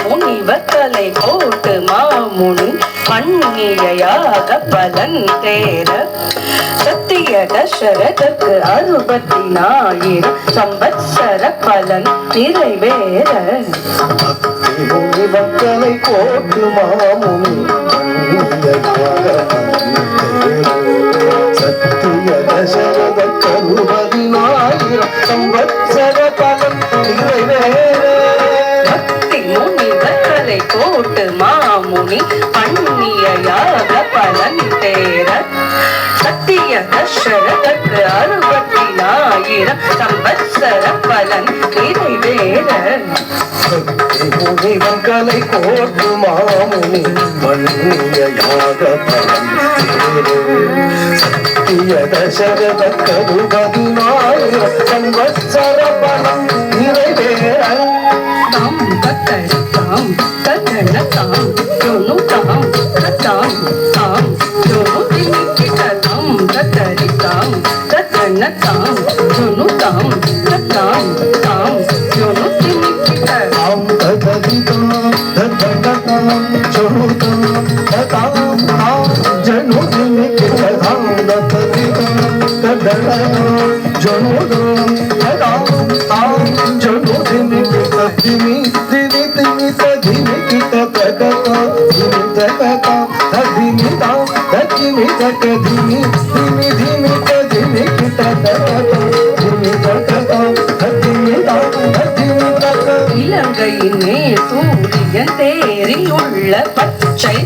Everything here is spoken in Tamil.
முனிவத்தலை போட்டு மாமுனி பண்ணியாக பலன் தேர சத்திய தசரதற்கு 64,000 சம்பத்சர பலன் நிறைவேற முனிவத்தலை போட்டு மாமுனி சத்திய தசரதற்கு 64,000 சம்பத்சர பலன் நிறைவேற முனிவத்தலை போட்டு மாமுனி பண்ணியாக பலன் தேர சத்திய தசரதற்கு 64,000 சம்பத்சர பலன் நிறைவேற முனிவர்களை கோட்டு மாமுனி பண்ணியாக பலன் சத்திய தசரதற்கு 64,000 சம்பத்சர பலன் நிறைவேற தாம் கத்தரித்தாம் கத்தனதாம் ஜொனுதாம் கத்தாம் தாம் ஜொனுதிமிக்கிததாம் கத்தரித்தாம் கத்தனதாம் ஜொனுதாம் கத்தாம் தாம் ஜொனுதிமிக்கிததாம் கதரிதாம் கத்தனதாம் ஜொனுதாம் கத்தாம் தாம் ஜொனுதிமிக்கிததாம் கதரிதாம் கத்தனதாம் ஜொனுதாம் கத்தாம் தாம் ஜொனுதிமிக்கிததிமி இலங்கையினே சூரியன் தேரில் உள்ள பச்சை